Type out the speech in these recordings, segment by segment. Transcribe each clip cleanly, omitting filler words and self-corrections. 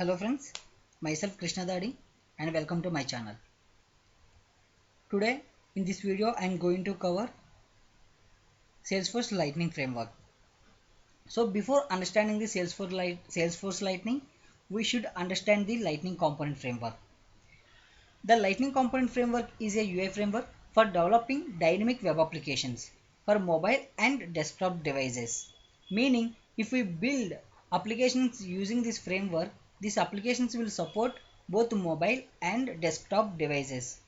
Hello friends, myself Krishna Dadi and welcome to my channel. Today in this video I am going to cover Salesforce Lightning Framework. So before understanding the Salesforce Lightning, we should understand the Lightning Component Framework. The Lightning Component Framework is a UI framework for developing dynamic web applications for mobile and desktop devices. Meaning if we build applications using this framework, these applications will support both mobile and desktop devices.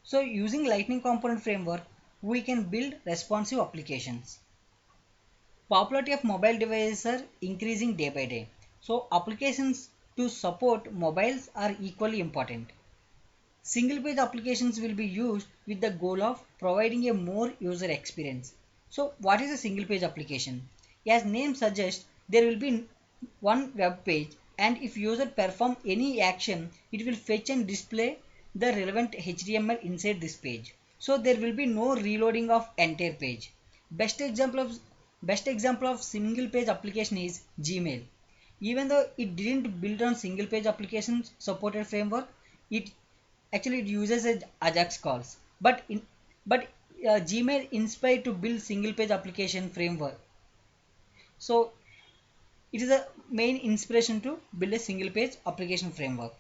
So using Lightning Component Framework, we can build responsive applications. Popularity of mobile devices are increasing day by day. So applications to support mobiles are equally important. Single page applications will be used with the goal of providing a more user experience. So what is a single page application? As name suggests, there will be one web page, and if user perform any action, it will fetch and display the relevant HTML inside this page. So there will be no reloading of entire page. Best example of single page application is Gmail. Even though it didn't build on single page applications supported framework, it actually it uses Ajax calls, but Gmail inspired to build single page application framework. So it is a main inspiration to build a single page application framework.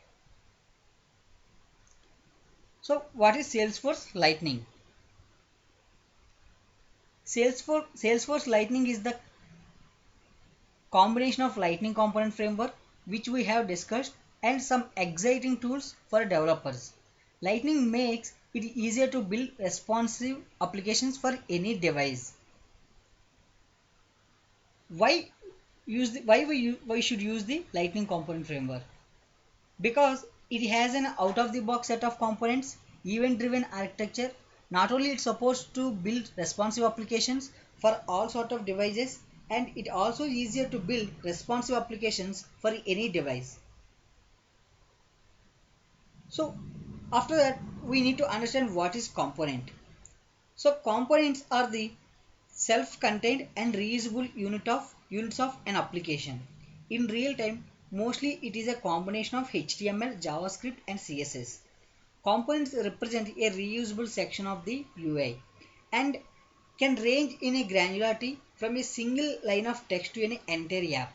So what is Salesforce Lightning? Salesforce Lightning is the combination of Lightning component framework which we have discussed and some exciting tools for developers. Lightning makes it easier to build responsive applications for any device. Why why should use the Lightning component framework? Because it has an out of the box set of components, event driven architecture. Not only it supports to build responsive applications for all sort of devices, and it also easier to build responsive applications for any device. So after that we need to understand what is component. So components are the self-contained and reusable units of an application. In real time, mostly it is a combination of HTML, JavaScript and CSS. Components represent a reusable section of the UI and can range in a granularity from a single line of text to an entire app.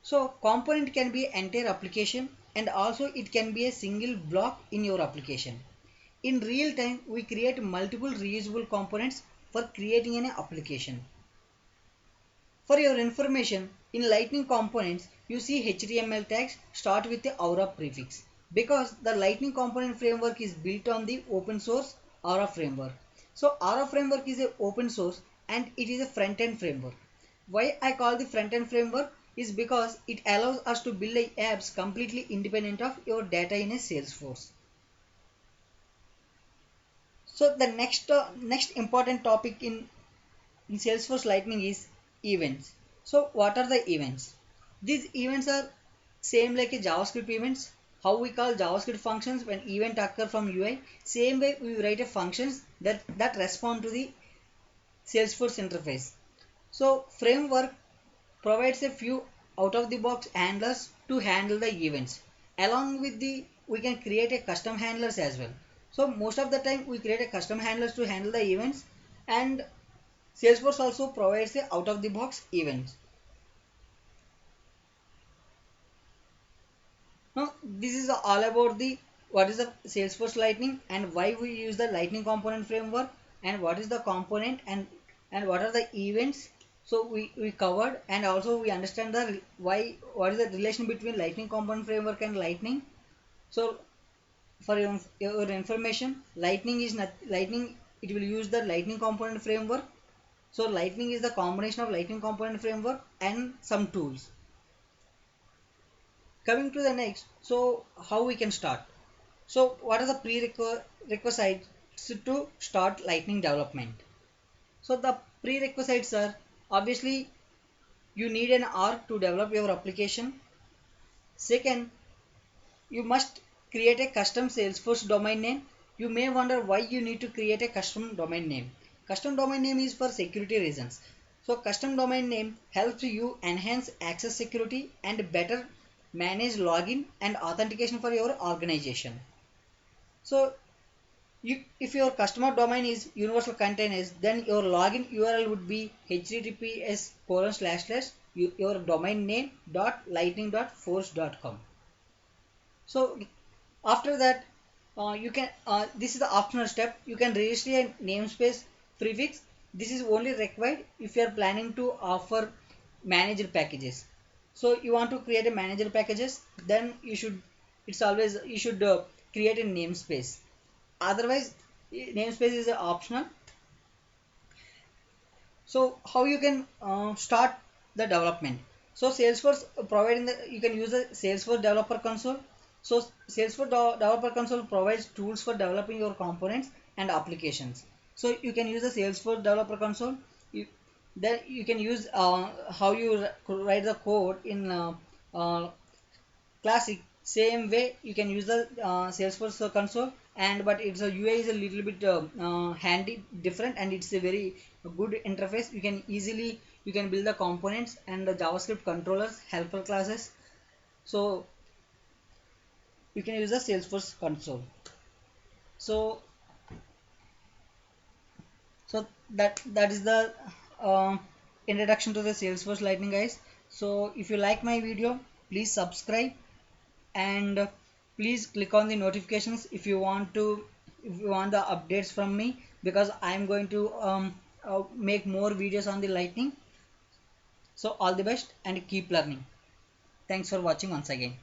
So component can be an entire application, and also it can be a single block in your application. In real time, we create multiple reusable components for creating an application. For your information, in Lightning components, you see HTML tags start with the Aura prefix because the Lightning component framework is built on the open source Aura framework. So Aura framework is an open source and it is a front-end framework. Why I call the front-end framework is because it allows us to build apps completely independent of your data in a Salesforce. So the next important topic in Salesforce Lightning is events. So what are the events? These events are same like a JavaScript events. How we call JavaScript functions when event occur from UI. Same way we write a functions that respond to the Salesforce interface. So framework provides a few out of the box handlers to handle the events. Along with the we can create a custom handlers as well. So most of the time we create a custom handlers to handle the events, and Salesforce also provides a out of the box events. Now this is all about the what is the Salesforce Lightning and why we use the Lightning component framework, and what is the component, and what are the events. So we covered, and also we understand the what is the relation between Lightning component framework and Lightning. So for your information, Lightning it will use the Lightning component framework. So Lightning is the combination of Lightning component framework and some tools. Coming to the next, so how we can start? So what are the prerequisites to start Lightning development? So the prerequisites are obviously you need an arc to develop your application. Second, you must create a custom Salesforce domain name. You may wonder why you need to create a custom domain name. Custom domain name is for security reasons. So custom domain name helps you enhance access security and better manage login and authentication for your organization. So if your customer domain is universal containers, then your login URL would be https:// your domain name dot lightning dot force dot com. So after that, you can this is the optional step. You can register a namespace prefix. This is only required if you are planning to offer manager packages. So you want to create a manager packages, then you should you should create a namespace. Otherwise, namespace is optional. So how you can start the development? So Salesforce providing the you can use the Salesforce Developer Console. So Salesforce Developer Console provides tools for developing your components and applications. So you can use the Salesforce Developer Console. Then you can use how you write the code in uh, Classic. Same way you can use the Salesforce console, and but its a UI is a little bit handy different, and it's a very good interface. You can build the components and the JavaScript controllers, helper classes. So you can use the Salesforce console. So that is the uh, introduction to the Salesforce Lightning, guys. So if you like my video, please subscribe, and please click on the notifications if you want the updates from me, because I'm going to make more videos on the lightning. So all the best and keep learning. Thanks for watching once again.